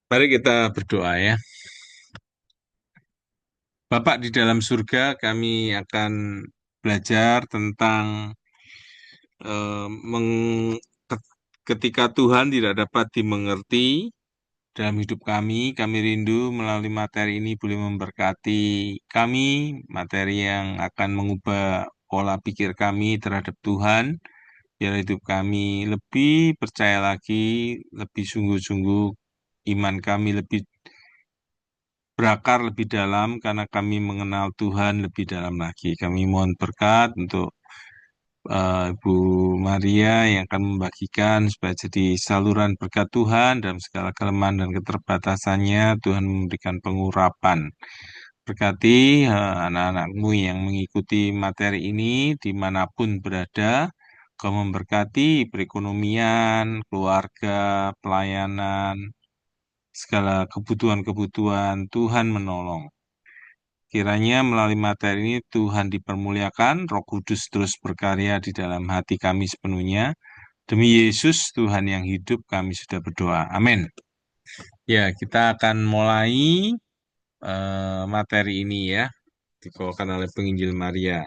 Mari kita berdoa ya. Bapak di dalam surga, kami akan belajar tentang eh, meng- ketika Tuhan tidak dapat dimengerti dalam hidup kami rindu melalui materi ini boleh memberkati kami, materi yang akan mengubah pola pikir kami terhadap Tuhan, biar hidup kami lebih percaya lagi, lebih sungguh-sungguh, iman kami lebih berakar lebih dalam karena kami mengenal Tuhan lebih dalam lagi. Kami mohon berkat untuk Ibu Maria yang akan membagikan supaya jadi saluran berkat Tuhan dalam segala kelemahan dan keterbatasannya. Tuhan memberikan pengurapan. Berkati anak-anakmu yang mengikuti materi ini dimanapun berada. Kau memberkati perekonomian, keluarga, pelayanan, segala kebutuhan-kebutuhan Tuhan menolong. Kiranya melalui materi ini Tuhan dipermuliakan, Roh Kudus terus berkarya di dalam hati kami sepenuhnya. Demi Yesus Tuhan yang hidup kami sudah berdoa. Amin. Ya, kita akan mulai materi ini ya, dibawakan oleh Penginjil Maria.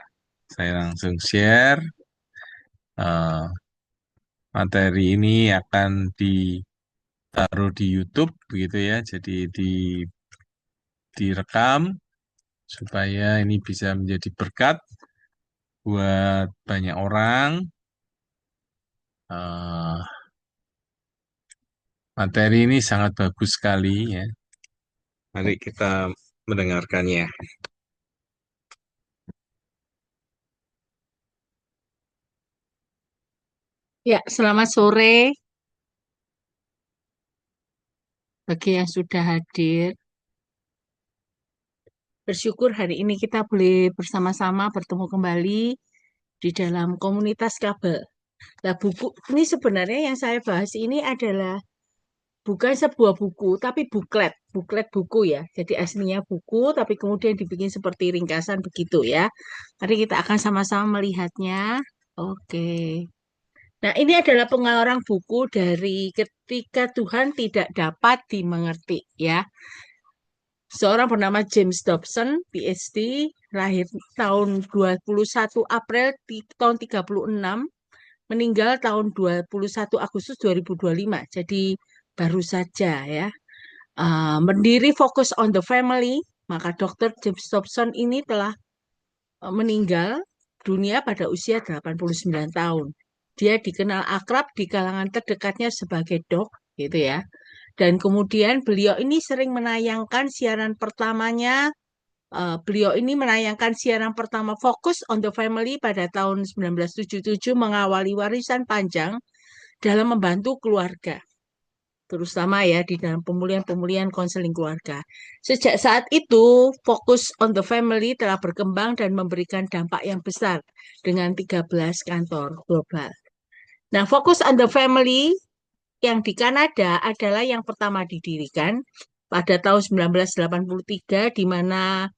Saya langsung share. eh, Materi ini akan ditaruh di YouTube begitu ya. Jadi direkam supaya ini bisa menjadi berkat buat banyak orang. Eh, Materi ini sangat bagus sekali ya. Mari kita mendengarkannya. Ya, selamat sore bagi yang sudah hadir. Bersyukur hari ini kita boleh bersama-sama bertemu kembali di dalam komunitas kabel. Nah, buku ini sebenarnya yang saya bahas ini adalah bukan sebuah buku, tapi buklet, buklet buku ya. Jadi aslinya buku, tapi kemudian dibikin seperti ringkasan begitu ya. Mari kita akan sama-sama melihatnya. Oke. Nah, ini adalah pengarang buku dari ketika Tuhan tidak dapat dimengerti ya. Seorang bernama James Dobson, PhD, lahir tahun 21 April tahun 36, meninggal tahun 21 Agustus 2025. Jadi baru saja ya. Mendiri Focus on the Family, maka Dr. James Dobson ini telah meninggal dunia pada usia 89 tahun. Dia dikenal akrab di kalangan terdekatnya sebagai Dok, gitu ya. Dan kemudian beliau ini sering menayangkan siaran pertamanya. Beliau ini menayangkan siaran pertama Focus on the Family pada tahun 1977 mengawali warisan panjang dalam membantu keluarga, terutama ya di dalam pemulihan-pemulihan konseling keluarga. Sejak saat itu, Focus on the Family telah berkembang dan memberikan dampak yang besar dengan 13 kantor global. Nah, Focus on the Family yang di Kanada adalah yang pertama didirikan pada tahun 1983, di mana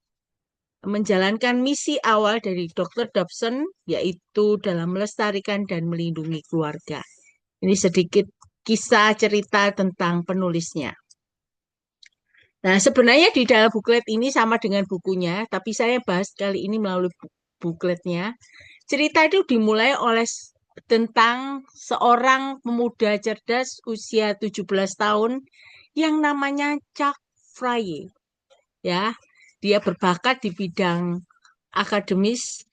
menjalankan misi awal dari Dr. Dobson, yaitu dalam melestarikan dan melindungi keluarga. Ini sedikit kisah cerita tentang penulisnya. Nah, sebenarnya di dalam buklet ini sama dengan bukunya, tapi saya bahas kali ini melalui bukletnya. Cerita itu dimulai oleh tentang seorang pemuda cerdas usia 17 tahun yang namanya Chuck Fry. Ya, dia berbakat di bidang akademis,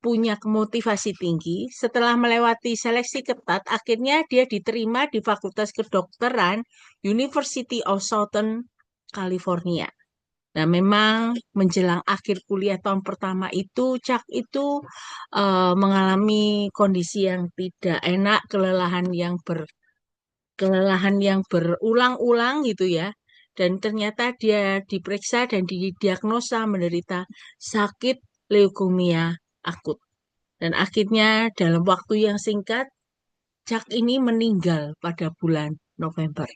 punya motivasi tinggi. Setelah melewati seleksi ketat, akhirnya dia diterima di Fakultas Kedokteran University of Southern California. Nah, memang menjelang akhir kuliah tahun pertama itu, Chuck itu mengalami kondisi yang tidak enak, kelelahan yang berulang-ulang gitu ya. Dan ternyata dia diperiksa dan didiagnosa menderita sakit leukemia akut. Dan akhirnya dalam waktu yang singkat, Chuck ini meninggal pada bulan November.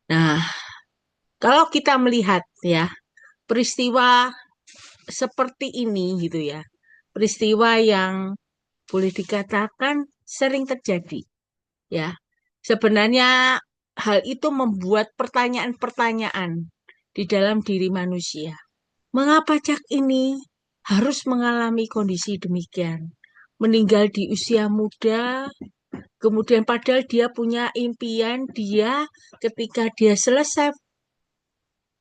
Nah, kalau kita melihat ya, peristiwa seperti ini gitu ya, peristiwa yang boleh dikatakan sering terjadi ya. Sebenarnya hal itu membuat pertanyaan-pertanyaan di dalam diri manusia. Mengapa Cak ini harus mengalami kondisi demikian? Meninggal di usia muda, kemudian padahal dia punya impian, dia ketika dia selesai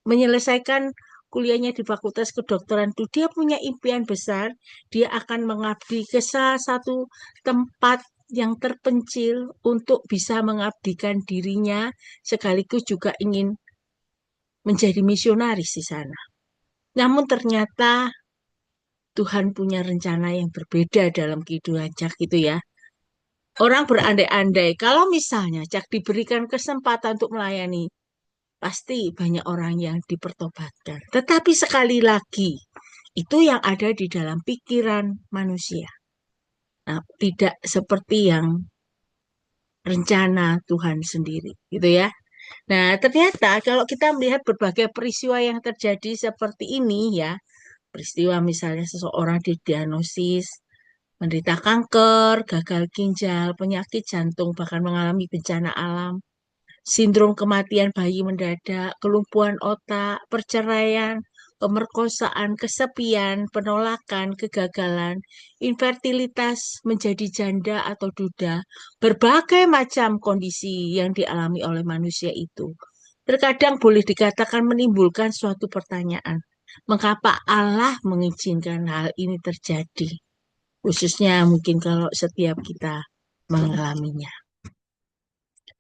menyelesaikan kuliahnya di Fakultas Kedokteran itu, dia punya impian besar, dia akan mengabdi ke salah satu tempat yang terpencil untuk bisa mengabdikan dirinya, sekaligus juga ingin menjadi misionaris di sana. Namun ternyata Tuhan punya rencana yang berbeda dalam kehidupan Cak itu ya. Orang berandai-andai, kalau misalnya Cak diberikan kesempatan untuk melayani, pasti banyak orang yang dipertobatkan. Tetapi sekali lagi, itu yang ada di dalam pikiran manusia. Nah, tidak seperti yang rencana Tuhan sendiri, gitu ya. Nah, ternyata kalau kita melihat berbagai peristiwa yang terjadi seperti ini ya, peristiwa misalnya seseorang didiagnosis menderita kanker, gagal ginjal, penyakit jantung, bahkan mengalami bencana alam, sindrom kematian bayi mendadak, kelumpuhan otak, perceraian, pemerkosaan, kesepian, penolakan, kegagalan, infertilitas, menjadi janda atau duda, berbagai macam kondisi yang dialami oleh manusia itu. Terkadang boleh dikatakan menimbulkan suatu pertanyaan, mengapa Allah mengizinkan hal ini terjadi? Khususnya mungkin kalau setiap kita mengalaminya.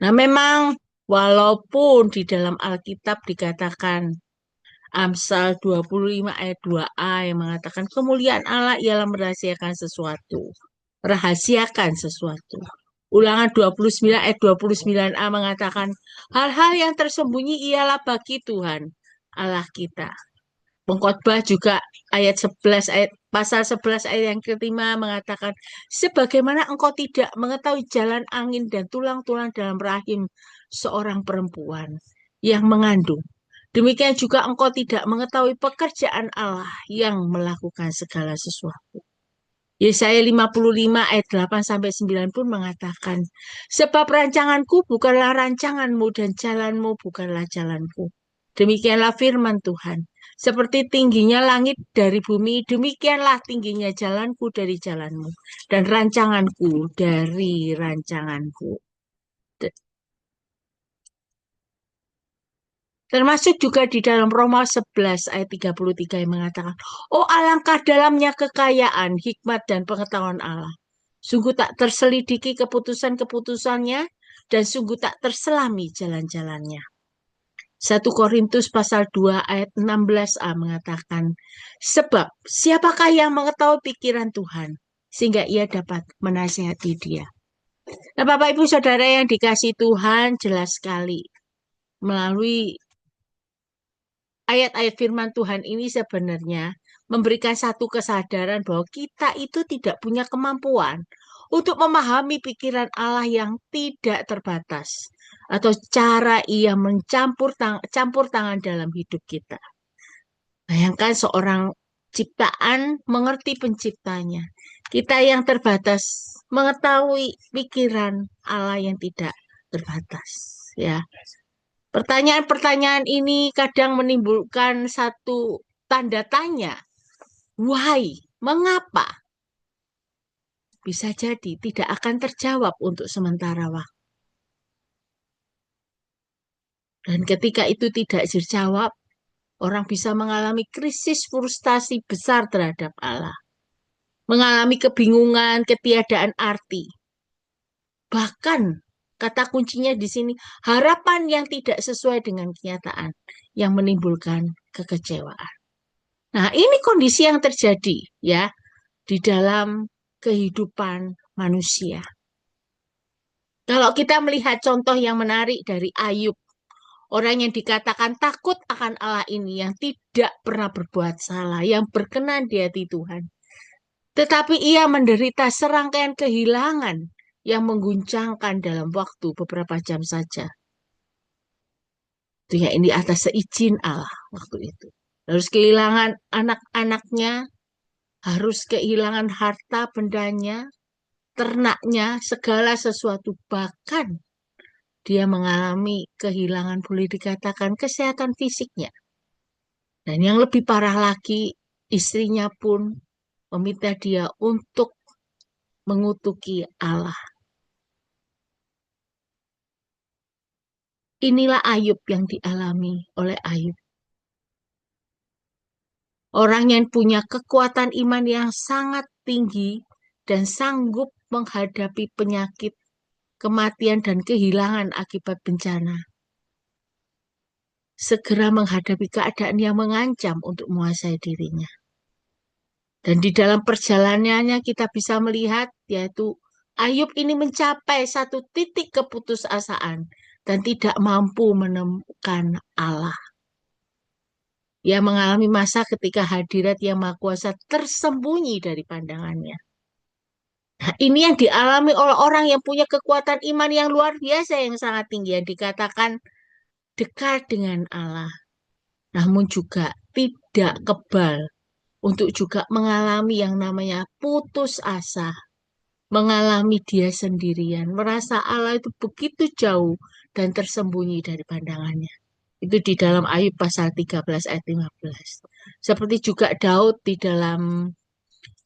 Nah, memang walaupun di dalam Alkitab dikatakan Amsal 25 ayat 2a yang mengatakan kemuliaan Allah ialah merahasiakan sesuatu. Rahasiakan sesuatu. Ulangan 29 ayat 29a mengatakan hal-hal yang tersembunyi ialah bagi Tuhan Allah kita. Pengkhotbah juga ayat 11 ayat pasal 11 ayat yang kelima mengatakan sebagaimana engkau tidak mengetahui jalan angin dan tulang-tulang dalam rahim seorang perempuan yang mengandung, demikian juga engkau tidak mengetahui pekerjaan Allah yang melakukan segala sesuatu. Yesaya 55 ayat 8 sampai 9 pun mengatakan sebab rancanganku bukanlah rancanganmu dan jalanmu bukanlah jalanku. Demikianlah firman Tuhan. Seperti tingginya langit dari bumi, demikianlah tingginya jalanku dari jalanmu, dan rancanganku dari rancanganku. Termasuk juga di dalam Roma 11 ayat 33 yang mengatakan, oh alangkah dalamnya kekayaan, hikmat, dan pengetahuan Allah. Sungguh tak terselidiki keputusan-keputusannya, dan sungguh tak terselami jalan-jalannya. 1 Korintus pasal 2 ayat 16a mengatakan, sebab siapakah yang mengetahui pikiran Tuhan, sehingga ia dapat menasihati dia. Nah, Bapak Ibu Saudara yang dikasih Tuhan, jelas sekali melalui ayat-ayat firman Tuhan ini sebenarnya memberikan satu kesadaran bahwa kita itu tidak punya kemampuan untuk memahami pikiran Allah yang tidak terbatas atau cara ia campur tangan dalam hidup kita. Bayangkan seorang ciptaan mengerti penciptanya. Kita yang terbatas mengetahui pikiran Allah yang tidak terbatas, ya. Pertanyaan-pertanyaan ini kadang menimbulkan satu tanda tanya. Why? Mengapa? Bisa jadi tidak akan terjawab untuk sementara waktu. Dan ketika itu tidak terjawab, orang bisa mengalami krisis frustasi besar terhadap Allah. Mengalami kebingungan, ketiadaan arti. Bahkan kata kuncinya di sini, harapan yang tidak sesuai dengan kenyataan yang menimbulkan kekecewaan. Nah, ini kondisi yang terjadi ya di dalam kehidupan manusia. Kalau kita melihat contoh yang menarik dari Ayub, orang yang dikatakan takut akan Allah ini, yang tidak pernah berbuat salah, yang berkenan di hati Tuhan. Tetapi ia menderita serangkaian kehilangan yang mengguncangkan dalam waktu beberapa jam saja. Itu ya, ini atas seizin Allah waktu itu. Harus kehilangan anak-anaknya, harus kehilangan harta bendanya, ternaknya, segala sesuatu. Bahkan Dia mengalami kehilangan, boleh dikatakan, kesehatan fisiknya. Dan yang lebih parah lagi, istrinya pun meminta dia untuk mengutuki Allah. Inilah Ayub yang dialami oleh Ayub. Orang yang punya kekuatan iman yang sangat tinggi dan sanggup menghadapi penyakit, kematian, dan kehilangan akibat bencana. Segera menghadapi keadaan yang mengancam untuk menguasai dirinya. Dan di dalam perjalanannya kita bisa melihat yaitu Ayub ini mencapai satu titik keputusasaan dan tidak mampu menemukan Allah. Ia mengalami masa ketika hadirat Yang Maha Kuasa tersembunyi dari pandangannya. Nah, ini yang dialami oleh orang yang punya kekuatan iman yang luar biasa yang sangat tinggi yang dikatakan dekat dengan Allah, namun juga tidak kebal untuk juga mengalami yang namanya putus asa, mengalami dia sendirian, merasa Allah itu begitu jauh dan tersembunyi dari pandangannya. Itu di dalam Ayub pasal 13 ayat 15. Seperti juga Daud di dalam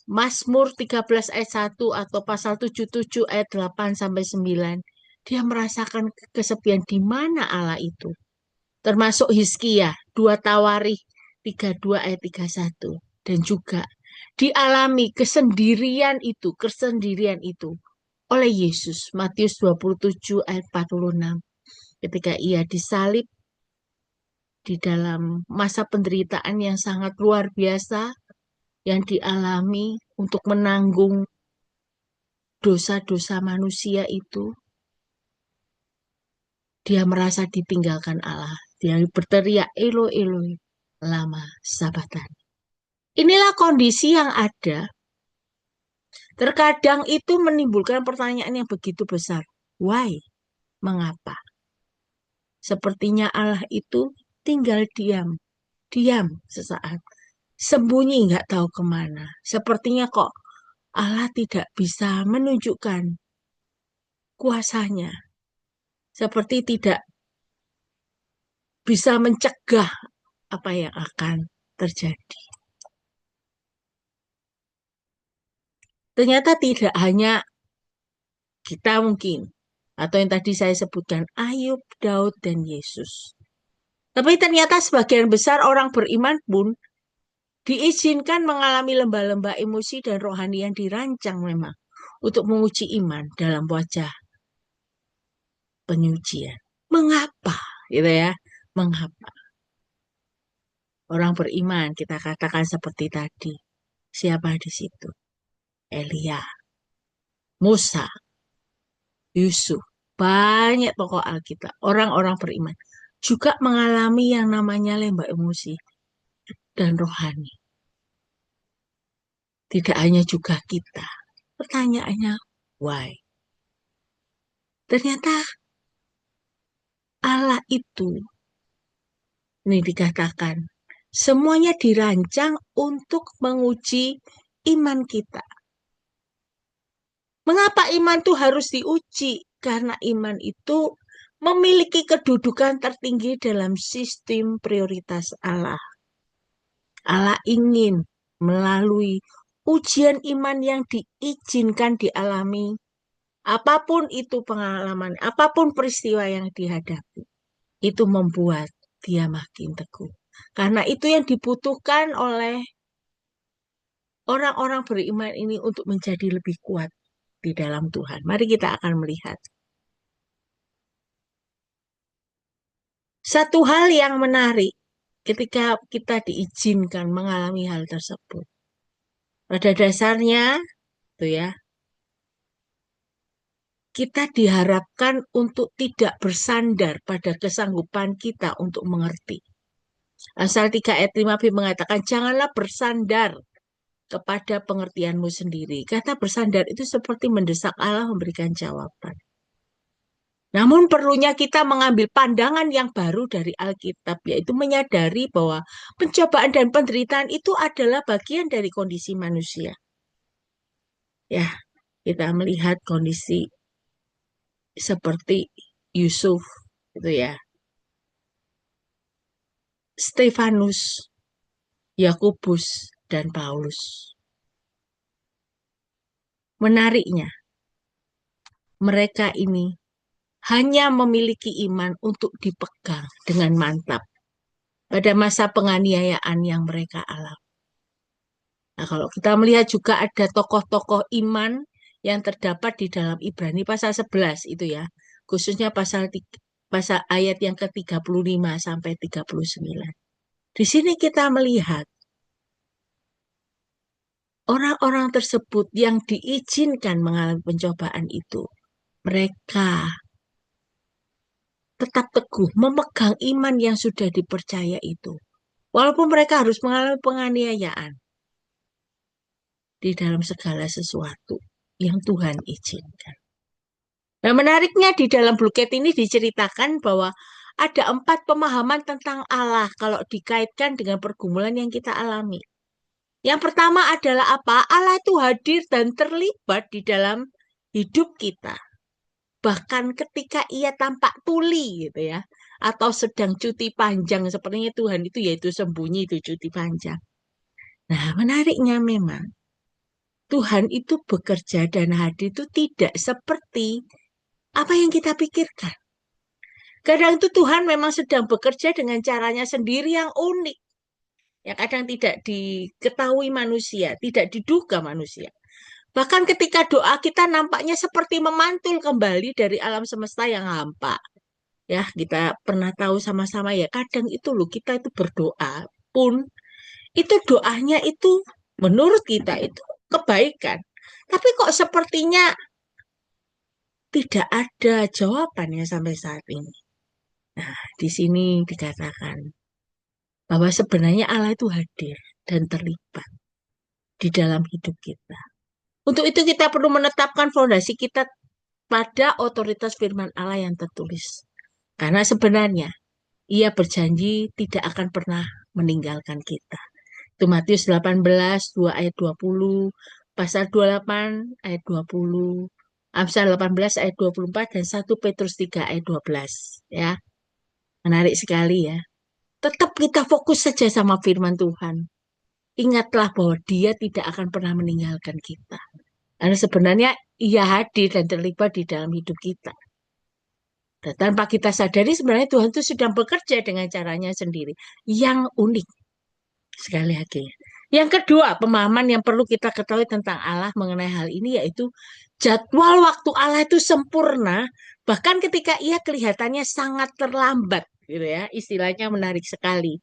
Mazmur 13 ayat 1 atau pasal 77 ayat 8 sampai 9. Dia merasakan kesepian di mana Allah itu. Termasuk Hizkia 2 Tawarikh 32 ayat 31. Dan juga dialami kesendirian itu oleh Yesus. Matius 27 ayat 46. Ketika ia disalib di dalam masa penderitaan yang sangat luar biasa yang dialami untuk menanggung dosa-dosa manusia itu, dia merasa ditinggalkan Allah. Dia berteriak, Eloi, Eloi, lama sabachthani. Inilah kondisi yang ada. Terkadang itu menimbulkan pertanyaan yang begitu besar. Why? Mengapa? Sepertinya Allah itu tinggal diam. Diam sesaat. Sembunyi nggak tahu kemana. Sepertinya kok Allah tidak bisa menunjukkan kuasanya. Seperti tidak bisa mencegah apa yang akan terjadi. Ternyata tidak hanya kita mungkin, atau yang tadi saya sebutkan, Ayub, Daud, dan Yesus. Tapi ternyata sebagian besar orang beriman pun diizinkan mengalami lembah-lembah emosi dan rohani yang dirancang memang untuk menguji iman dalam wajah penyucian. Mengapa? Gitu ya. Mengapa? Orang beriman kita katakan seperti tadi. Siapa di situ? Elia, Musa, Yusuf, banyak tokoh Alkitab, orang-orang beriman juga mengalami yang namanya lembah emosi dan rohani. Tidak hanya juga kita. Pertanyaannya, why? Ternyata Allah itu, ini dikatakan, semuanya dirancang untuk menguji iman kita. Mengapa iman itu harus diuji? Karena iman itu memiliki kedudukan tertinggi dalam sistem prioritas Allah. Allah ingin melalui ujian iman yang diizinkan dialami, apapun itu pengalaman, apapun peristiwa yang dihadapi, itu membuat dia makin teguh. Karena itu yang dibutuhkan oleh orang-orang beriman ini untuk menjadi lebih kuat di dalam Tuhan. Mari kita akan melihat. Satu hal yang menarik ketika kita diizinkan mengalami hal tersebut. Pada dasarnya, tuh ya, kita diharapkan untuk tidak bersandar pada kesanggupan kita untuk mengerti. Amsal 3 ayat 5b mengatakan, janganlah bersandar kepada pengertianmu sendiri. Kata bersandar itu seperti mendesak Allah memberikan jawaban. Namun perlunya kita mengambil pandangan yang baru dari Alkitab, yaitu menyadari bahwa pencobaan dan penderitaan itu adalah bagian dari kondisi manusia. Ya, kita melihat kondisi seperti Yusuf, itu ya, Stefanus, Yakobus, dan Paulus. Menariknya, mereka ini hanya memiliki iman untuk dipegang dengan mantap pada masa penganiayaan yang mereka alami. Nah, kalau kita melihat juga ada tokoh-tokoh iman yang terdapat di dalam Ibrani pasal 11 itu ya, khususnya pasal ayat yang ke-35 sampai 39. Di sini kita melihat orang-orang tersebut yang diizinkan mengalami pencobaan itu, mereka tetap teguh memegang iman yang sudah dipercaya itu. Walaupun mereka harus mengalami penganiayaan di dalam segala sesuatu yang Tuhan izinkan. Nah, menariknya di dalam Bluket ini diceritakan bahwa ada 4 pemahaman tentang Allah kalau dikaitkan dengan pergumulan yang kita alami. Yang pertama adalah apa? Allah itu hadir dan terlibat di dalam hidup kita. Bahkan ketika ia tampak tuli gitu ya. Atau sedang cuti panjang. Sepertinya Tuhan itu yaitu sembunyi itu cuti panjang. Nah, menariknya memang Tuhan itu bekerja dan hadir itu tidak seperti apa yang kita pikirkan. Kadang itu Tuhan memang sedang bekerja dengan caranya sendiri yang unik. Yang kadang tidak diketahui manusia, tidak diduga manusia. Bahkan ketika doa kita nampaknya seperti memantul kembali dari alam semesta yang hampa. Ya, kita pernah tahu sama-sama ya, kadang itu loh kita itu berdoa pun itu doanya itu menurut kita itu kebaikan. Tapi kok sepertinya tidak ada jawabannya sampai saat ini. Nah, di sini dikatakan bahwa sebenarnya Allah itu hadir dan terlibat di dalam hidup kita. Untuk itu kita perlu menetapkan fondasi kita pada otoritas firman Allah yang tertulis. Karena sebenarnya ia berjanji tidak akan pernah meninggalkan kita. Itu Matius 18, 2 ayat 20, pasal 28 ayat 20, Amsal 18 ayat 24, dan 1 Petrus 3 ayat 12. Ya, menarik sekali ya. Tetap kita fokus saja sama firman Tuhan. Ingatlah bahwa dia tidak akan pernah meninggalkan kita. Karena sebenarnya ia hadir dan terlibat di dalam hidup kita. Dan tanpa kita sadari sebenarnya Tuhan itu sedang bekerja dengan caranya sendiri. Yang unik. Sekali lagi. Yang kedua, pemahaman yang perlu kita ketahui tentang Allah mengenai hal ini yaitu jadwal waktu Allah itu sempurna, bahkan ketika ia kelihatannya sangat terlambat, gitu ya. Istilahnya menarik sekali.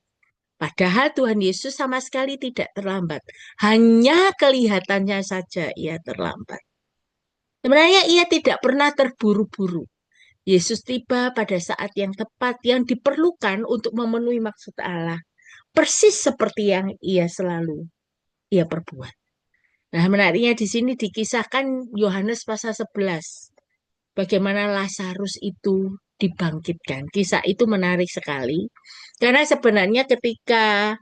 Padahal Tuhan Yesus sama sekali tidak terlambat. Hanya kelihatannya saja ia terlambat. Sebenarnya ia tidak pernah terburu-buru. Yesus tiba pada saat yang tepat yang diperlukan untuk memenuhi maksud Allah. Persis seperti yang ia perbuat. Nah, menariknya di sini dikisahkan Yohanes pasal 11. Bagaimana Lazarus itu dibangkitkan. Kisah itu menarik sekali. Karena sebenarnya ketika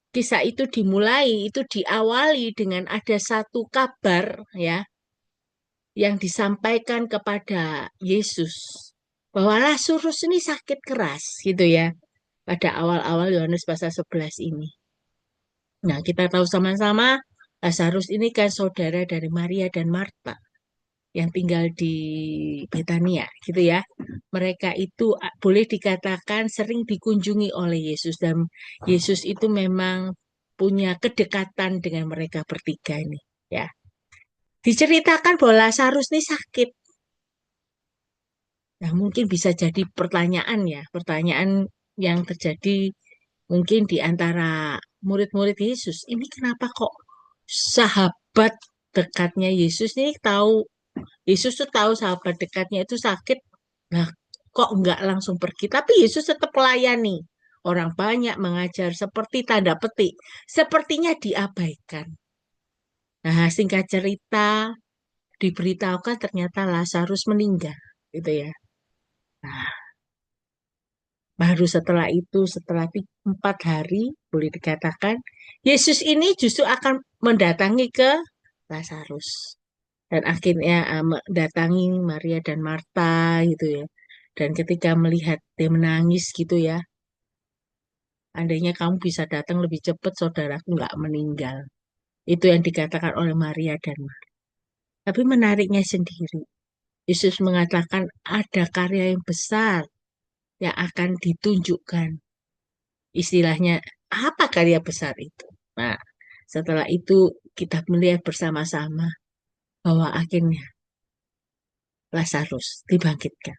kisah itu dimulai, itu diawali dengan ada satu kabar ya yang disampaikan kepada Yesus bahwa Lazarus ini sakit keras gitu ya pada awal-awal Yohanes pasal 11 ini. Nah, kita tahu sama-sama Lazarus ini kan saudara dari Maria dan Marta yang tinggal di Betania gitu ya. Mereka itu boleh dikatakan sering dikunjungi oleh Yesus dan Yesus itu memang punya kedekatan dengan mereka bertiga ini ya. Diceritakan bahwa Lazarus ini sakit. Nah, mungkin bisa jadi pertanyaan ya, pertanyaan yang terjadi mungkin di antara murid-murid Yesus. Ini kenapa kok sahabat dekatnya Yesus ini tahu, Yesus tuh tahu sahabat dekatnya itu sakit. Nah, kok enggak langsung pergi? Tapi Yesus tetap melayani. Orang banyak mengajar seperti tanda petik. Sepertinya diabaikan. Nah, singkat cerita, diberitahukan ternyata Lazarus meninggal. Gitu ya. Nah, baru setelah itu, setelah 4 hari, boleh dikatakan, Yesus ini justru akan mendatangi ke Lazarus. Dan akhirnya mendatangi Maria dan Marta gitu ya. Dan ketika melihat dia menangis gitu ya, andainya kamu bisa datang lebih cepat, saudaraku nggak meninggal. Itu yang dikatakan oleh Maria dan Marta. Tapi menariknya sendiri, Yesus mengatakan ada karya yang besar yang akan ditunjukkan. Istilahnya, apa karya besar itu? Nah, setelah itu kita melihat bersama-sama bahwa akhirnya Lazarus dibangkitkan.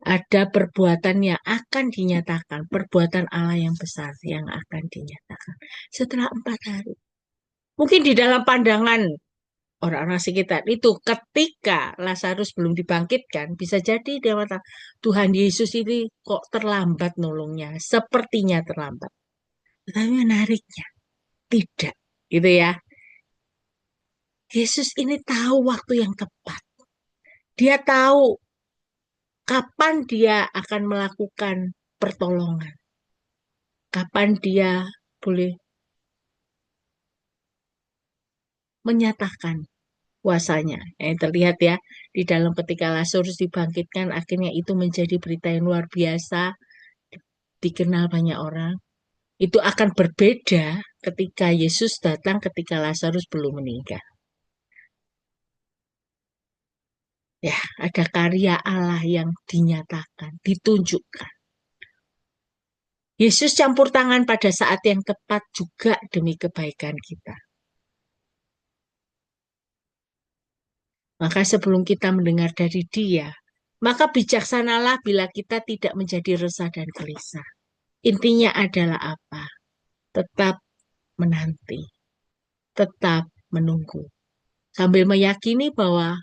Ada perbuatan yang akan dinyatakan, perbuatan Allah yang besar yang akan dinyatakan setelah 4 hari. Mungkin di dalam pandangan orang-orang sekitar itu, ketika Lazarus belum dibangkitkan, bisa jadi dia kata, Tuhan Yesus ini kok terlambat nolongnya, sepertinya terlambat. Tetapi menariknya, tidak. Gitu ya. Yesus ini tahu waktu yang tepat. Dia tahu kapan dia akan melakukan pertolongan. Kapan dia boleh menyatakan kuasanya. Terlihat ya, di dalam ketika Lazarus dibangkitkan, akhirnya itu menjadi berita yang luar biasa, dikenal banyak orang. Itu akan berbeda ketika Yesus datang ketika Lazarus belum meninggal. Ya, ada karya Allah yang dinyatakan, ditunjukkan. Yesus campur tangan pada saat yang tepat juga demi kebaikan kita. Maka sebelum kita mendengar dari Dia, maka bijaksanalah bila kita tidak menjadi resah dan gelisah. Intinya adalah apa? Tetap menanti, tetap menunggu. Sambil meyakini bahwa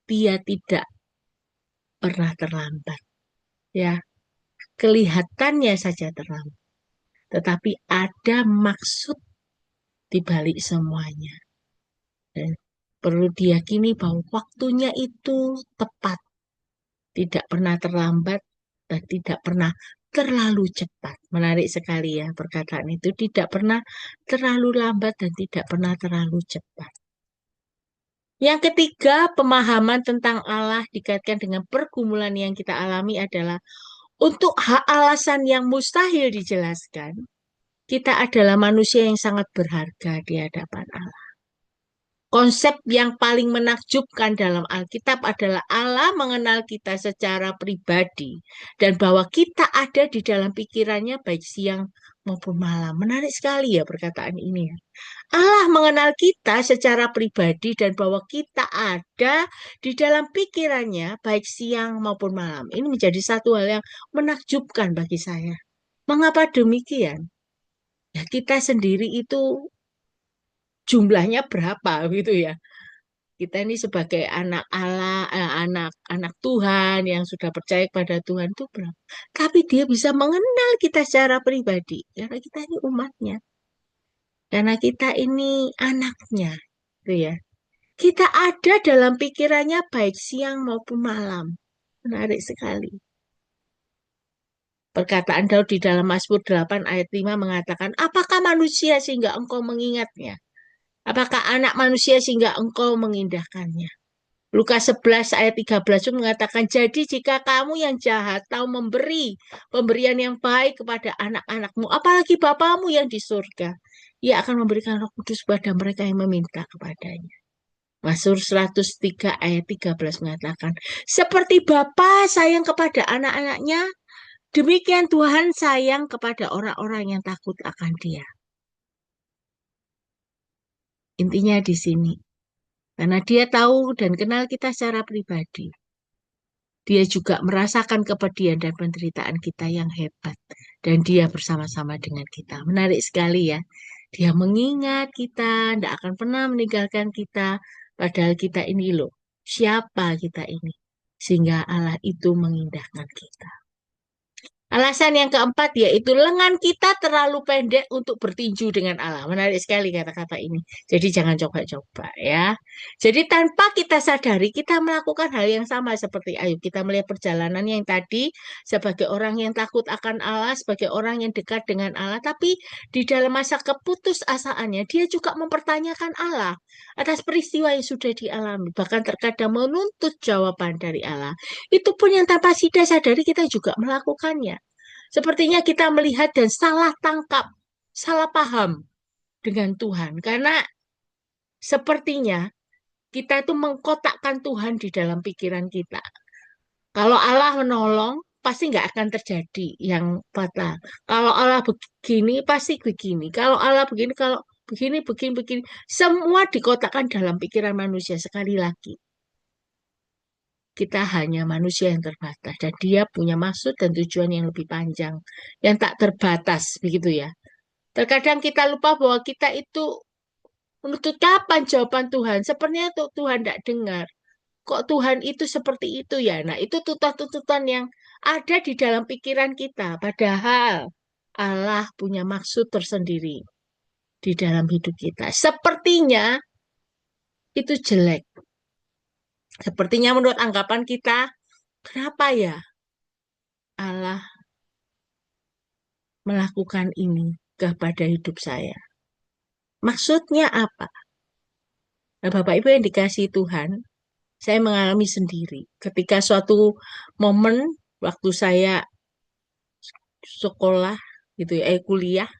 Dia tidak pernah terlambat. Ya, kelihatannya saja terlambat. Tetapi ada maksud di balik semuanya. Dan perlu diyakini bahwa waktunya itu tepat, tidak pernah terlambat dan tidak pernah terlalu cepat. Menarik sekali ya perkataan itu, tidak pernah terlalu lambat dan tidak pernah terlalu cepat. Yang ketiga, pemahaman tentang Allah dikaitkan dengan pergumulan yang kita alami adalah untuk hak alasan yang mustahil dijelaskan. Kita adalah manusia yang sangat berharga di hadapan Allah. Konsep yang paling menakjubkan dalam Alkitab adalah Allah mengenal kita secara pribadi dan bahwa kita ada di dalam pikirannya baik siang maupun malam. Menarik sekali ya perkataan ini ya. Allah mengenal kita secara pribadi dan bahwa kita ada di dalam pikirannya baik siang maupun malam. Ini menjadi satu hal yang menakjubkan bagi saya. Mengapa demikian? Ya, kita sendiri itu jumlahnya berapa gitu ya. Kita ini sebagai anak Allah, anak-anak Tuhan yang sudah percaya kepada Tuhan itu berapa. Tapi dia bisa mengenal kita secara pribadi karena kita ini umatnya. Karena kita ini anaknya, gitu ya. Kita ada dalam pikirannya baik siang maupun malam. Menarik sekali. Perkataan Daud di dalam Mazmur 8 ayat 5 mengatakan, apakah manusia sehingga engkau mengingatnya? Apakah anak manusia sehingga engkau mengindahkannya? Lukas 11 ayat 13 itu mengatakan, jadi jika kamu yang jahat tahu memberi pemberian yang baik kepada anak-anakmu, apalagi Bapamu yang di surga, ia akan memberikan Roh Kudus kepada mereka yang meminta kepadanya. Mazmur 103 ayat 13 mengatakan, seperti Bapa sayang kepada anak-anaknya, demikian Tuhan sayang kepada orang-orang yang takut akan Dia. Intinya di sini, karena Dia tahu dan kenal kita secara pribadi. Dia juga merasakan kepedihan dan penderitaan kita yang hebat. Dan dia bersama-sama dengan kita. Menarik sekali ya. Dia mengingat kita, tidak akan pernah meninggalkan kita. Padahal kita ini loh, siapa kita ini? Sehingga Allah itu mengindahkan kita. Alasan yang keempat yaitu lengan kita terlalu pendek untuk bertinju dengan Allah. Menarik sekali kata-kata ini. Jadi jangan coba-coba ya. Jadi tanpa kita sadari kita melakukan hal yang sama seperti Ayub. Kita melihat perjalanan yang tadi sebagai orang yang takut akan Allah, sebagai orang yang dekat dengan Allah. Tapi di dalam masa keputusasaannya dia juga mempertanyakan Allah atas peristiwa yang sudah dialami. Bahkan terkadang menuntut jawaban dari Allah. Itu pun yang tanpa kita sadari kita juga melakukannya. Sepertinya kita melihat dan salah tangkap, salah paham dengan Tuhan. Karena sepertinya kita itu mengkotakkan Tuhan di dalam pikiran kita. Kalau Allah menolong, pasti nggak akan terjadi yang fatal. Kalau Allah begini, pasti begini. Kalau Allah begini, kalau begini, begini, begini. Semua dikotakkan dalam pikiran manusia sekali lagi. Kita hanya manusia yang terbatas dan dia punya maksud dan tujuan yang lebih panjang, yang tak terbatas, begitu ya. Terkadang kita lupa bahwa kita itu menuntut kapan jawaban Tuhan. Sepertinya Tuhan tidak dengar. Kok Tuhan itu seperti itu ya? Nah, itu tuntutan-tuntutan yang ada di dalam pikiran kita. Padahal Allah punya maksud tersendiri di dalam hidup kita. Sepertinya itu jelek. Sepertinya menurut anggapan kita, kenapa ya Allah melakukan ini kepada hidup saya? Maksudnya apa? Nah, Bapak Ibu yang dikasihi Tuhan, saya mengalami sendiri. Ketika suatu momen waktu saya sekolah gitu ya, kuliah,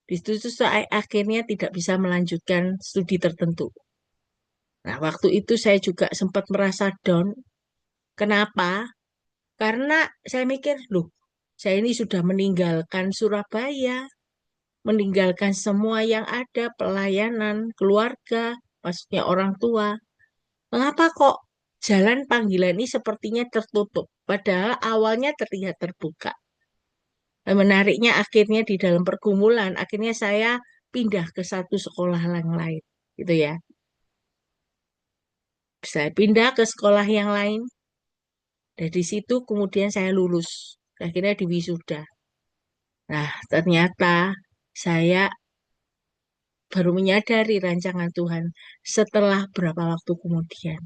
di situ tuh saya akhirnya tidak bisa melanjutkan studi tertentu. Nah, waktu itu saya juga sempat merasa down. Kenapa? Karena saya mikir, loh, saya ini sudah meninggalkan Surabaya, meninggalkan semua yang ada, pelayanan, keluarga, maksudnya orang tua. Mengapa kok jalan panggilan ini sepertinya tertutup, padahal awalnya terlihat terbuka. Nah, menariknya akhirnya di dalam pergumulan, akhirnya saya pindah ke satu sekolah yang lain, gitu ya. Saya pindah ke sekolah yang lain, dari situ kemudian saya lulus, akhirnya di wisuda. Nah, ternyata saya baru menyadari rancangan Tuhan setelah berapa waktu kemudian.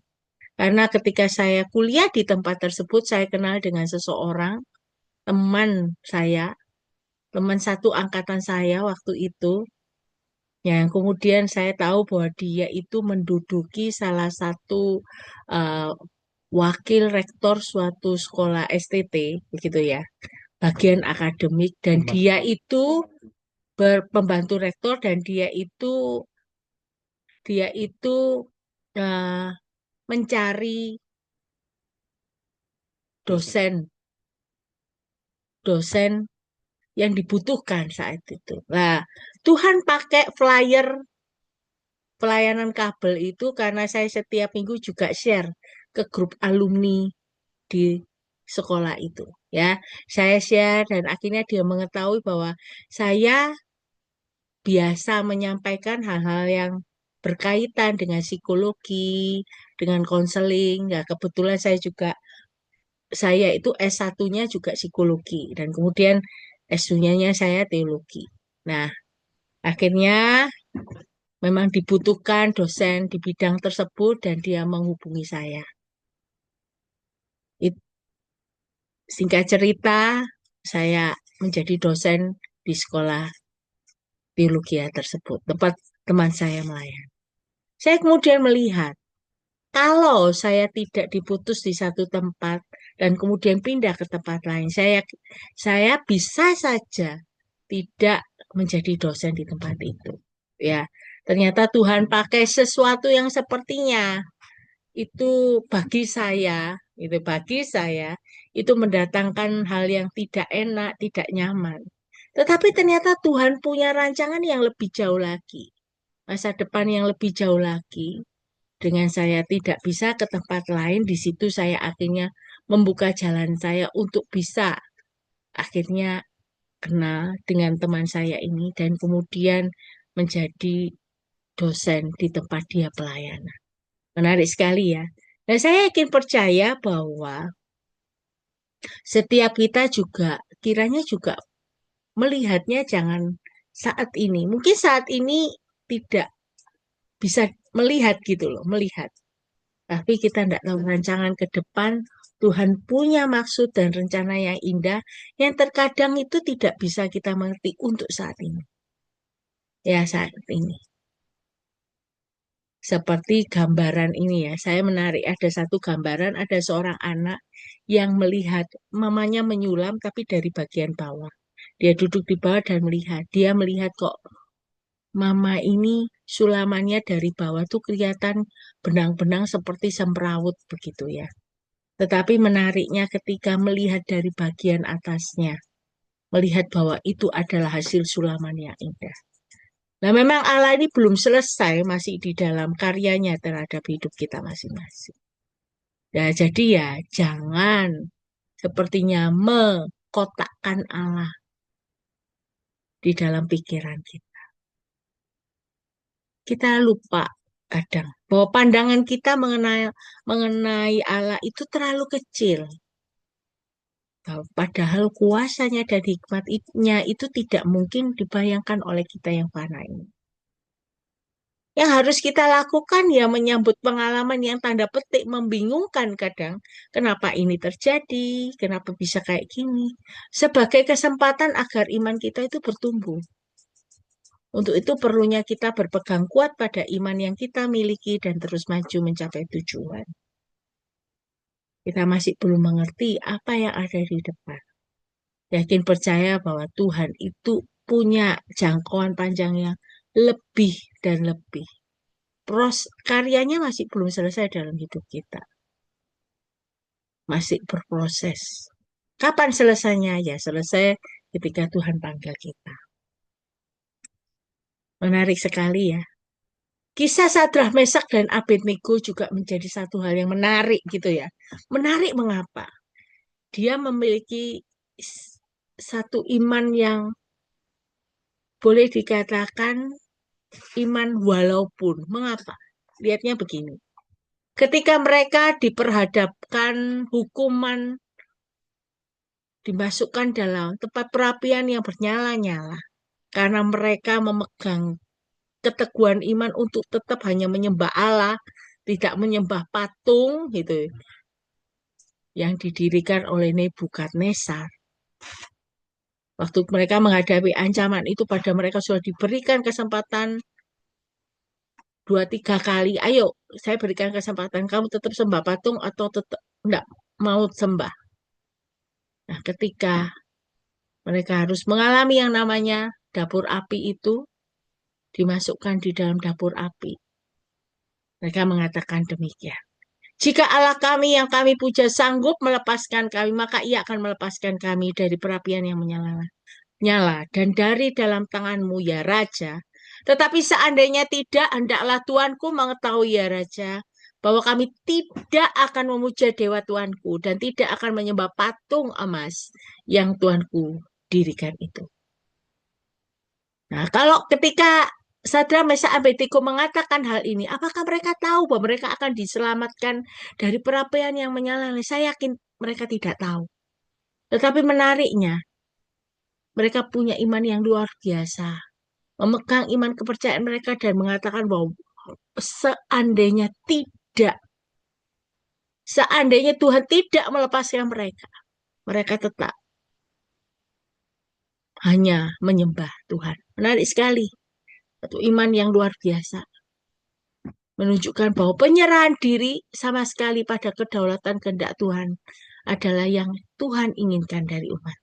Karena ketika saya kuliah di tempat tersebut, saya kenal dengan seseorang, teman saya, teman satu angkatan saya waktu itu, yang kemudian saya tahu bahwa dia itu menduduki salah satu eh, wakil rektor suatu sekolah STT, begitu ya, bagian akademik, dan dia itu pembantu rektor dan dia itu eh, mencari dosen dosen yang dibutuhkan saat itu. Nah, Tuhan pakai flyer pelayanan kabel itu karena saya setiap minggu juga share ke grup alumni di sekolah itu. Ya, saya share dan akhirnya dia mengetahui bahwa saya biasa menyampaikan hal-hal yang berkaitan dengan psikologi, dengan konseling. Ya, kebetulan saya itu S1-nya juga psikologi dan kemudian S2-nya saya teologi. Nah, akhirnya memang dibutuhkan dosen di bidang tersebut dan dia menghubungi saya. Singkat cerita, saya menjadi dosen di sekolah teologi tersebut, tempat teman saya melayani. Saya kemudian melihat, kalau saya tidak diputus di satu tempat dan kemudian pindah ke tempat lain, saya bisa saja tidak menjadi dosen di tempat itu. Ya, ternyata Tuhan pakai sesuatu yang sepertinya itu bagi saya itu mendatangkan hal yang tidak enak, tidak nyaman. Tetapi ternyata Tuhan punya rancangan yang lebih jauh lagi, masa depan yang lebih jauh lagi. Dengan saya tidak bisa ke tempat lain, di situ saya akhirnya membuka jalan saya untuk bisa akhirnya kenal dengan teman saya ini dan kemudian menjadi dosen di tempat dia pelayanan. Menarik sekali ya. Dan saya yakin percaya bahwa Setiap kita juga kiranya juga melihatnya jangan saat ini. Mungkin saat ini tidak bisa melihat gitu loh, melihat. Tapi kita tidak tahu rancangan ke depan. Tuhan punya maksud dan rencana yang indah yang terkadang itu tidak bisa kita mengerti untuk saat ini. Ya, saat ini. Seperti gambaran ini ya, saya menarik ada satu gambaran, ada seorang anak yang melihat mamanya menyulam tapi dari bagian bawah. Dia duduk di bawah dan melihat. Dia melihat kok mama ini sulamannya dari bawah tuh kelihatan benang-benang seperti semrawut begitu ya. Tetapi menariknya ketika melihat dari bagian atasnya, melihat bahwa itu adalah hasil sulaman yang indah. Nah, memang Allah ini belum selesai, masih di dalam karyanya terhadap hidup kita masing-masing. Ya, jadi ya jangan sepertinya mengkotakkan Allah di dalam pikiran kita. Kita lupa kadang bahwa pandangan kita mengenai Allah itu terlalu kecil. Padahal kuasanya dan hikmatnya itu tidak mungkin dibayangkan oleh kita yang fana ini. Yang harus kita lakukan ya menyambut pengalaman yang tanda petik membingungkan kadang. Kenapa ini terjadi? Kenapa bisa kayak gini? Sebagai kesempatan agar iman kita itu bertumbuh. Untuk itu perlunya kita berpegang kuat pada iman yang kita miliki dan terus maju mencapai tujuan. Kita masih belum mengerti apa yang ada di depan. Yakin percaya bahwa Tuhan itu punya jangkauan panjang yang lebih dan lebih. Karyanya masih belum selesai dalam hidup kita. Masih berproses. Kapan selesainya? Ya selesai ketika Tuhan panggil kita. Menarik sekali ya. Kisah Sadrah, Mesak, dan Abednego juga menjadi satu hal yang menarik gitu ya. Menarik mengapa? Dia memiliki satu iman yang boleh dikatakan iman walaupun. Mengapa? Lihatnya begini. Ketika mereka diperhadapkan hukuman dimasukkan dalam tempat perapian yang bernyala-nyala karena mereka memegang keteguhan iman untuk tetap hanya menyembah Allah, tidak menyembah patung gitu yang didirikan oleh Nebukadnezar. Waktu mereka menghadapi ancaman itu pada mereka sudah diberikan kesempatan dua tiga kali. Ayo, saya berikan kesempatan kamu tetap sembah patung atau tetap enggak mau sembah. Nah, ketika mereka harus mengalami yang namanya dapur api itu, dimasukkan di dalam dapur api. Mereka mengatakan demikian. Jika Allah kami yang kami puja sanggup melepaskan kami, maka ia akan melepaskan kami dari perapian yang nyala dan dari dalam tanganmu ya Raja. Tetapi seandainya tidak, hendaklah Tuanku mengetahui ya Raja, bahwa kami tidak akan memuja dewa Tuanku dan tidak akan menyembah patung emas yang Tuanku dirikan itu. Nah, kalau ketika Sadra Mesa Abednego mengatakan hal ini, apakah mereka tahu bahwa mereka akan diselamatkan dari perapian yang menyala? Saya yakin mereka tidak tahu. Tetapi menariknya, mereka punya iman yang luar biasa. Memegang iman kepercayaan mereka dan mengatakan bahwa seandainya tidak, seandainya Tuhan tidak melepaskan mereka, mereka tetap hanya menyembah Tuhan. Menarik sekali. Satu iman yang luar biasa. Menunjukkan bahwa penyerahan diri sama sekali pada kedaulatan kehendak Tuhan adalah yang Tuhan inginkan dari umat.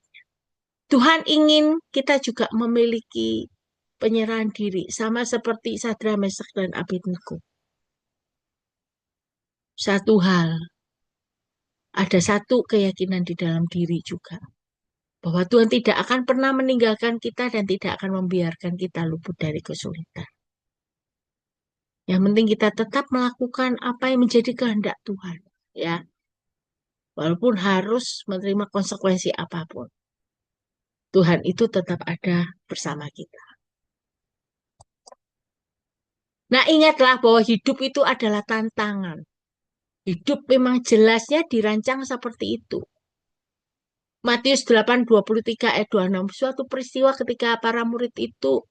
Tuhan ingin kita juga memiliki penyerahan diri sama seperti Sadra, Mesak, dan Abednego. Satu hal, ada satu keyakinan di dalam diri juga bahwa Tuhan tidak akan pernah meninggalkan kita dan tidak akan membiarkan kita luput dari kesulitan. Yang penting kita tetap melakukan apa yang menjadi kehendak Tuhan, ya. Walaupun harus menerima konsekuensi apapun. Tuhan itu tetap ada bersama kita. Nah, ingatlah bahwa hidup itu adalah tantangan. Hidup memang jelasnya dirancang seperti itu. Matius 8:23 ayat 26. Suatu peristiwa ketika para murid itu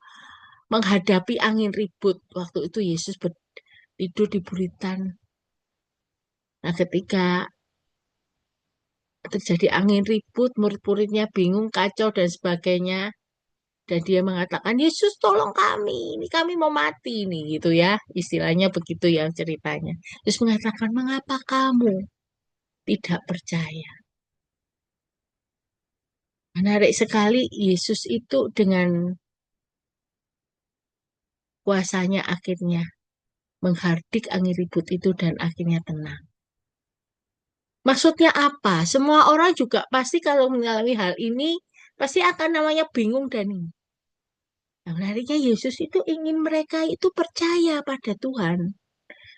menghadapi angin ribut. Waktu itu Yesus tidur di buritan. Nah, ketika terjadi angin ribut, murid-muridnya bingung, kacau, dan sebagainya. Dan dia mengatakan, Yesus tolong kami, ini kami mau mati nih, gitu ya. Istilahnya begitu ya ceritanya. Terus mengatakan, mengapa kamu tidak percaya? Menarik sekali, Yesus itu dengan kuasanya akhirnya menghardik angin ribut itu dan akhirnya tenang. Maksudnya apa? Semua orang juga pasti kalau mengalami hal ini, pasti akan namanya bingung dan ini. Nah, menariknya Yesus itu ingin mereka itu percaya pada Tuhan.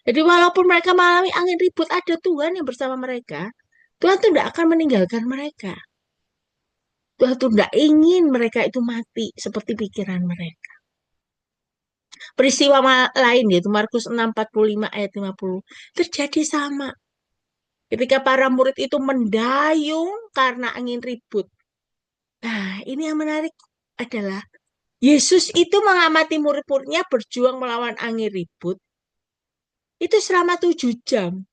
Jadi walaupun mereka mengalami angin ribut, ada Tuhan yang bersama mereka. Tuhan tuh tidak akan meninggalkan mereka. Tuhan tuh tidak ingin mereka itu mati seperti pikiran mereka. Peristiwa lain yaitu Markus 6:45 ayat 50 terjadi sama. Ketika para murid itu mendayung karena angin ribut. Nah, ini yang menarik adalah Yesus itu mengamati murid-muridnya berjuang melawan angin ribut itu selama 7 jam.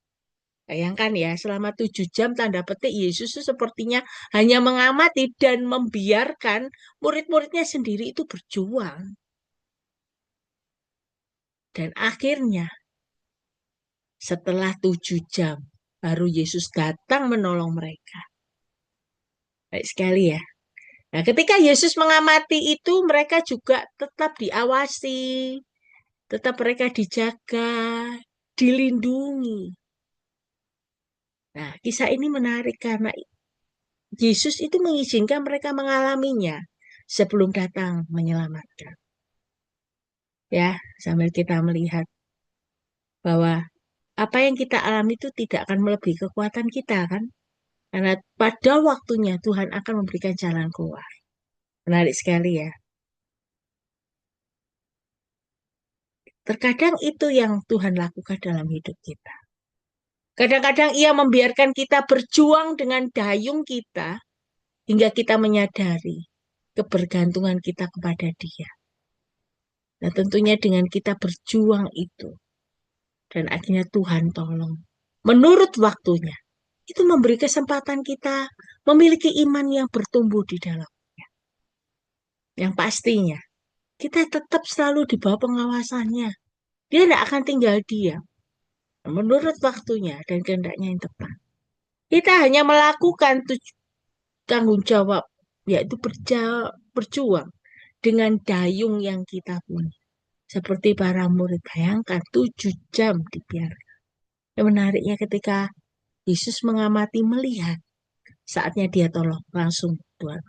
Bayangkan ya, selama 7 jam tanda petik Yesus itu sepertinya hanya mengamati dan membiarkan murid-muridnya sendiri itu berjuang. Dan akhirnya setelah 7 jam baru Yesus datang menolong mereka. Baik sekali ya. Nah, ketika Yesus mengamati itu, mereka juga tetap diawasi, tetap mereka dijaga, dilindungi. Nah, kisah ini menarik karena Yesus itu mengizinkan mereka mengalaminya sebelum datang menyelamatkan. Ya, sambil kita melihat bahwa apa yang kita alami itu tidak akan melebihi kekuatan kita kan? Karena pada waktunya Tuhan akan memberikan jalan keluar. Menarik sekali ya. Terkadang itu yang Tuhan lakukan dalam hidup kita. Kadang-kadang Ia membiarkan kita berjuang dengan dayung kita hingga kita menyadari kebergantungan kita kepada Dia. Nah, tentunya dengan kita berjuang itu dan akhirnya Tuhan tolong. Menurut waktunya, itu memberi kesempatan kita memiliki iman yang bertumbuh di dalam. Yang pastinya, kita tetap selalu di bawah pengawasannya. Dia tidak akan tinggal diam. Menurut waktunya dan kehendaknya yang tepat. Kita hanya melakukan tanggung jawab, yaitu berjuang dengan dayung yang kita punya. Seperti para murid, bayangkan 7 jam dibiarkan. Yang menariknya ketika Yesus mengamati melihat, saatnya dia tolong langsung Tuhan.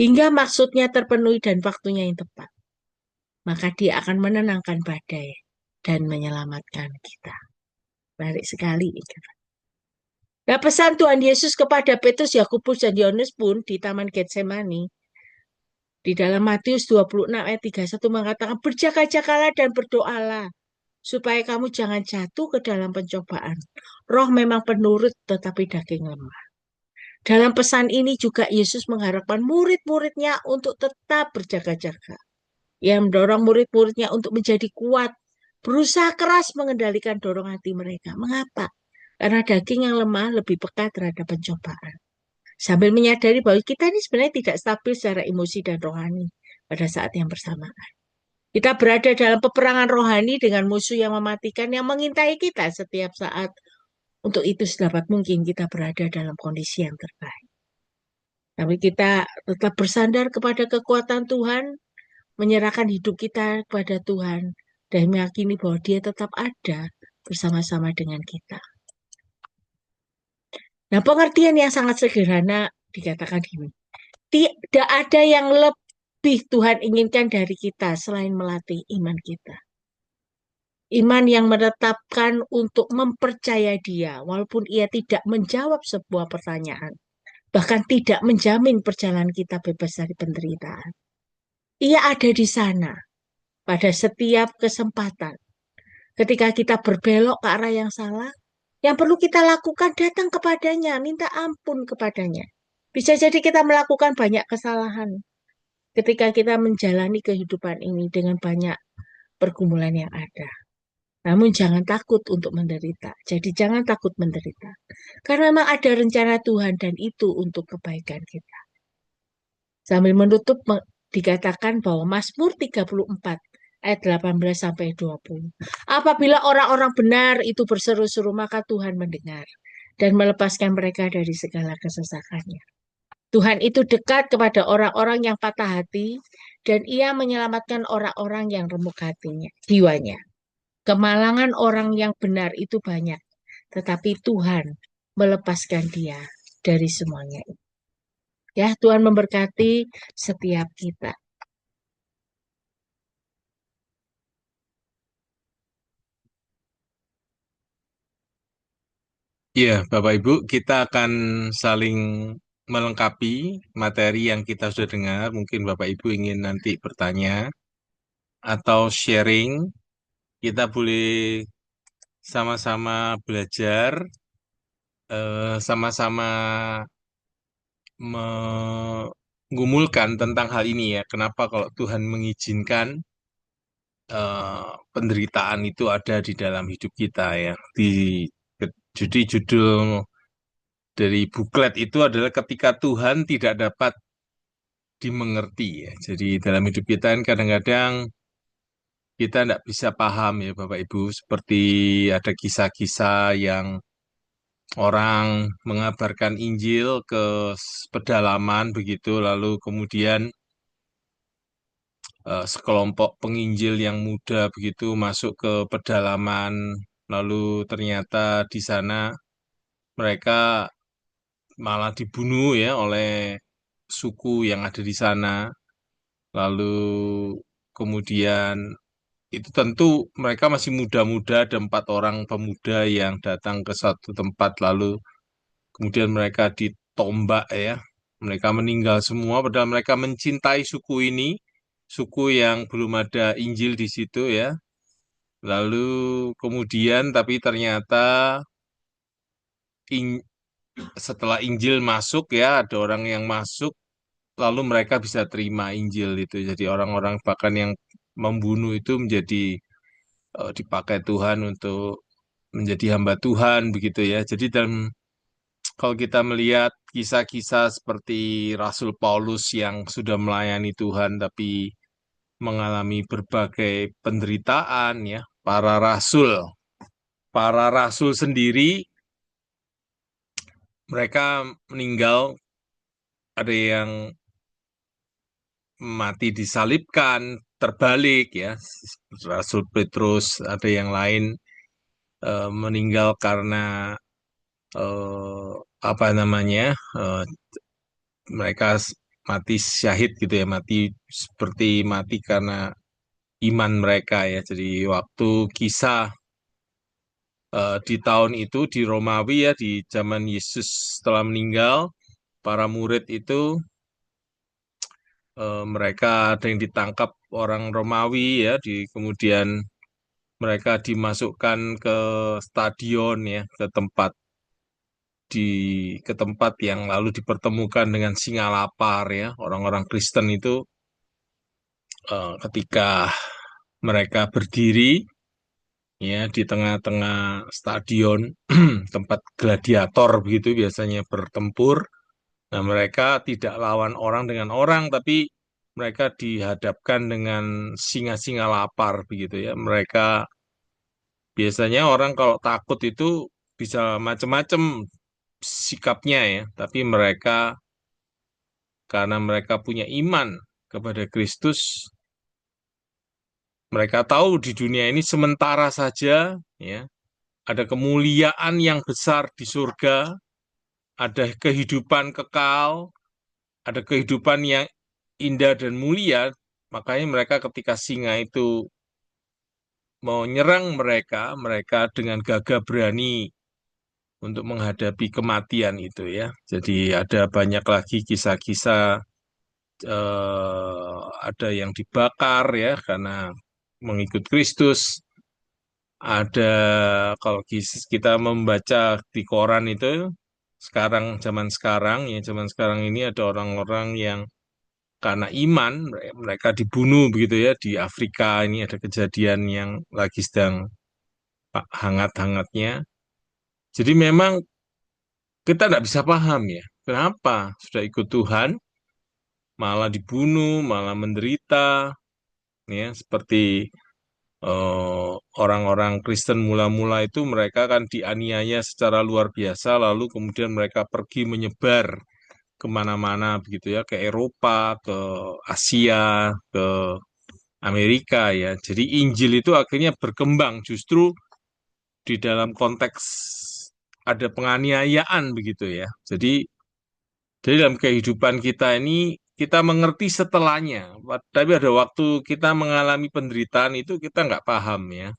Hingga maksudnya terpenuhi dan waktunya yang tepat. Maka dia akan menenangkan badai dan menyelamatkan kita. Menarik sekali. Nah, pesan Tuhan Yesus kepada Petrus, Yakobus, dan Yohanes pun di Taman Getsemani. Di dalam Matius 26 ayat 31 mengatakan, berjaga-jagalah dan berdoalah, supaya kamu jangan jatuh ke dalam pencobaan. Roh memang penurut, tetapi daging lemah. Dalam pesan ini juga Yesus mengharapkan murid-muridnya untuk tetap berjaga-jaga. Ia mendorong murid-muridnya untuk menjadi kuat, berusaha keras mengendalikan dorong hati mereka. Mengapa? Karena daging yang lemah lebih peka terhadap pencobaan. Sambil menyadari bahwa kita ini sebenarnya tidak stabil secara emosi dan rohani pada saat yang bersamaan. Kita berada dalam peperangan rohani dengan musuh yang mematikan yang mengintai kita setiap saat. Untuk itu sedapat mungkin kita berada dalam kondisi yang terbaik. Tapi kita tetap bersandar kepada kekuatan Tuhan, menyerahkan hidup kita kepada Tuhan, dan meyakini bahwa Dia tetap ada bersama-sama dengan kita. Nah, pengertian yang sangat sederhana dikatakan gini. Tidak ada yang lebih Tuhan inginkan dari kita selain melatih iman kita. Iman yang menetapkan untuk mempercaya Dia, walaupun Ia tidak menjawab sebuah pertanyaan, bahkan tidak menjamin perjalanan kita bebas dari penderitaan. Ia ada di sana pada setiap kesempatan. Ketika kita berbelok ke arah yang salah, Yang perlu kita lakukan datang kepadanya, minta ampun kepadanya. Bisa jadi kita melakukan banyak kesalahan ketika kita menjalani kehidupan ini dengan banyak pergumulan yang ada. Namun jangan takut untuk menderita. Jadi jangan takut menderita. Karena memang ada rencana Tuhan dan itu untuk kebaikan kita. Sambil menutup dikatakan bahwa Mazmur 34 ayat 18 sampai 20. Apabila orang-orang benar itu berseru-seru maka Tuhan mendengar dan melepaskan mereka dari segala kesesakannya. Tuhan itu dekat kepada orang-orang yang patah hati dan ia menyelamatkan orang-orang yang remuk hatinya, jiwanya. Kemalangan orang yang benar itu banyak, tetapi Tuhan melepaskan dia dari semuanya. Ya, Tuhan memberkati setiap kita. Iya, Bapak Ibu, kita akan saling melengkapi materi yang kita sudah dengar. Mungkin Bapak Ibu ingin nanti bertanya atau sharing, kita boleh sama-sama belajar, sama-sama menggumulkan tentang hal ini ya. Kenapa kalau Tuhan mengizinkan penderitaan itu ada di dalam hidup kita ya. Jadi judul dari buklet itu adalah ketika Tuhan tidak dapat dimengerti ya. Jadi dalam hidup kita kan kadang-kadang kita tidak bisa paham ya Bapak Ibu. Seperti ada kisah-kisah yang orang mengabarkan Injil ke pedalaman begitu, lalu kemudian sekelompok penginjil yang muda begitu masuk ke pedalaman, lalu ternyata di sana mereka malah dibunuh ya oleh suku yang ada di sana. Lalu kemudian itu tentu mereka masih muda-muda, ada 4 orang pemuda yang datang ke satu tempat, lalu kemudian mereka ditombak ya. Mereka meninggal semua, padahal mereka mencintai suku ini, suku yang belum ada Injil di situ ya. Lalu kemudian, tapi ternyata in- setelah Injil masuk ya, ada orang yang masuk, lalu mereka bisa terima Injil itu. Jadi orang-orang bahkan yang membunuh itu menjadi dipakai Tuhan untuk menjadi hamba Tuhan begitu ya. Jadi dan kalau kita melihat kisah-kisah seperti Rasul Paulus yang sudah melayani Tuhan tapi mengalami berbagai penderitaan ya, para rasul sendiri mereka meninggal, ada yang mati disalibkan, terbalik ya. Rasul Petrus, ada yang lain meninggal karena eh, apa namanya? eh, mereka mati syahid gitu ya, mati seperti mati karena iman mereka ya. Jadi waktu kisah di tahun itu di Romawi ya, di zaman Yesus setelah meninggal, para murid itu mereka ada yang ditangkap orang Romawi ya, kemudian mereka dimasukkan ke stadion ya, di ke tempat yang lalu dipertemukan dengan singa lapar ya. Orang-orang Kristen itu ketika mereka berdiri ya di tengah-tengah stadion tempat gladiator begitu biasanya bertempur. Nah, mereka tidak lawan orang dengan orang, tapi mereka dihadapkan dengan singa-singa lapar begitu ya. Mereka biasanya orang kalau takut itu bisa macam-macam sikapnya ya, tapi mereka karena mereka punya iman kepada Kristus, mereka tahu di dunia ini sementara saja ya, ada kemuliaan yang besar di surga, ada kehidupan kekal, ada kehidupan yang indah dan mulia. Makanya mereka ketika singa itu mau nyerang mereka, mereka dengan gagah berani untuk menghadapi kematian itu ya. Jadi ada banyak lagi kisah-kisah, ada yang dibakar ya karena mengikut Kristus. ada kalau kita membaca di koran itu zaman sekarang ini ada orang-orang yang karena iman mereka dibunuh begitu ya di Afrika ini ada kejadian yang lagi sedang hangat-hangatnya. Jadi memang kita tidak bisa paham ya kenapa sudah ikut Tuhan malah dibunuh, malah menderita ya seperti orang-orang Kristen mula-mula itu mereka kan dianiaya secara luar biasa, lalu kemudian mereka pergi menyebar kemana-mana begitu ya, ke Eropa, ke Asia, ke Amerika ya. Jadi Injil itu akhirnya berkembang justru di dalam konteks ada penganiayaan begitu ya. Jadi dalam kehidupan kita ini kita mengerti setelahnya, tapi ada waktu kita mengalami penderitaan itu kita nggak paham ya.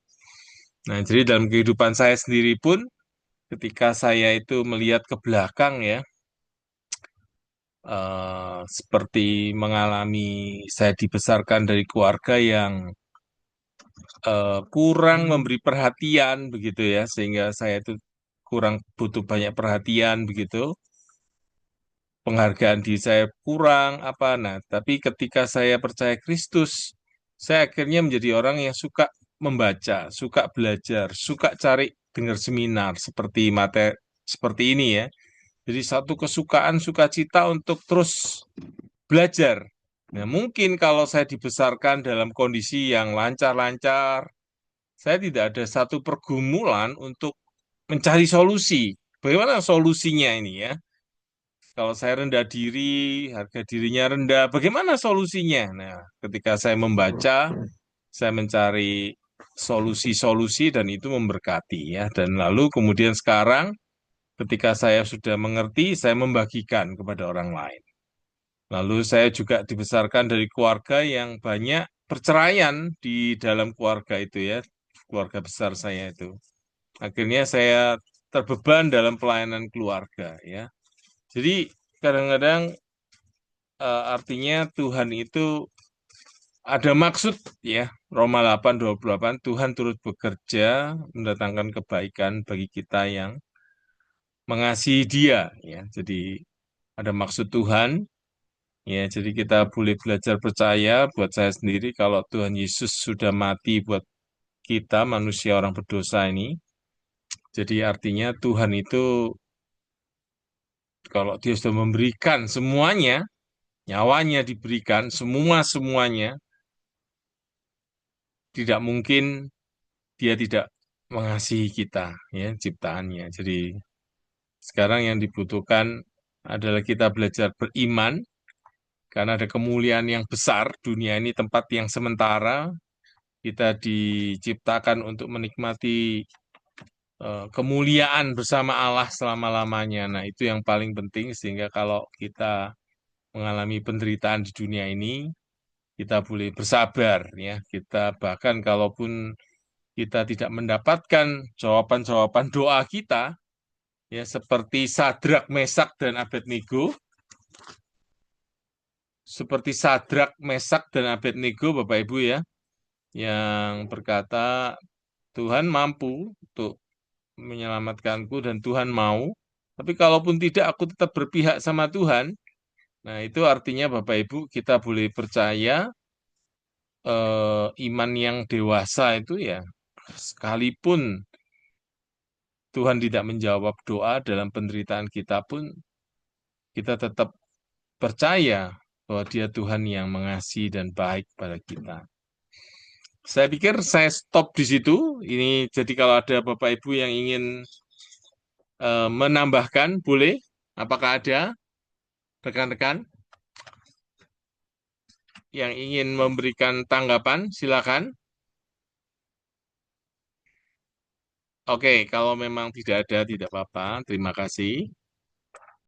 Nah, jadi dalam kehidupan saya sendiri pun, ketika saya itu melihat ke belakang ya, seperti mengalami saya dibesarkan dari keluarga yang kurang memberi perhatian begitu ya, sehingga saya itu kurang butuh banyak perhatian begitu, penghargaan diri saya kurang apa. Nah, tapi ketika saya percaya Kristus, saya akhirnya menjadi orang yang suka membaca, suka belajar, suka cari dengar seminar seperti ini ya. Jadi satu kesukaan, sukacita untuk terus belajar. Nah, mungkin kalau saya dibesarkan dalam kondisi yang lancar-lancar, saya tidak ada satu pergumulan untuk mencari solusi. Bagaimana solusinya ini ya? Kalau saya rendah diri, harga dirinya rendah, bagaimana solusinya? Nah, ketika saya membaca, saya mencari solusi-solusi dan itu memberkati ya. Dan lalu kemudian sekarang ketika saya sudah mengerti, saya membagikan kepada orang lain. Lalu saya juga dibesarkan dari keluarga yang banyak perceraian di dalam keluarga itu ya, keluarga besar saya itu. Akhirnya saya terbeban dalam pelayanan keluarga ya. Jadi kadang-kadang artinya Tuhan itu ada maksud ya. Roma 8:28 Tuhan turut bekerja mendatangkan kebaikan bagi kita yang mengasihi Dia ya. Jadi ada maksud Tuhan ya. Jadi kita boleh belajar percaya buat saya sendiri kalau Tuhan Yesus sudah mati buat kita manusia orang berdosa ini. Jadi artinya Tuhan itu kalau Dia sudah memberikan semuanya, nyawanya diberikan semua-semuanya, tidak mungkin Dia tidak mengasihi kita ya ciptaannya. Jadi sekarang yang dibutuhkan adalah kita belajar beriman karena ada kemuliaan yang besar. Dunia ini tempat yang sementara. Kita diciptakan untuk menikmati kemuliaan bersama Allah selama-lamanya. Nah, itu yang paling penting sehingga kalau kita mengalami penderitaan di dunia ini, kita boleh bersabar ya. Kita bahkan kalaupun kita tidak mendapatkan jawaban-jawaban doa kita, ya seperti Sadrak, Mesak, dan Abednego, seperti Sadrak, Mesak, dan Abednego, Bapak Ibu ya, yang berkata, Tuhan mampu untuk menyelamatkanku dan Tuhan mau, tapi kalaupun tidak, aku tetap berpihak sama Tuhan. Nah, itu artinya Bapak Ibu, kita boleh percaya iman yang dewasa itu ya, sekalipun Tuhan tidak menjawab doa dalam penderitaan kita pun, kita tetap percaya bahwa Dia Tuhan yang mengasihi dan baik pada kita. Saya pikir saya stop di situ. Ini jadi kalau ada Bapak Ibu yang ingin menambahkan, boleh. Apakah ada rekan-rekan yang ingin memberikan tanggapan? Silakan. Oke, kalau memang tidak ada, tidak apa-apa. Terima kasih.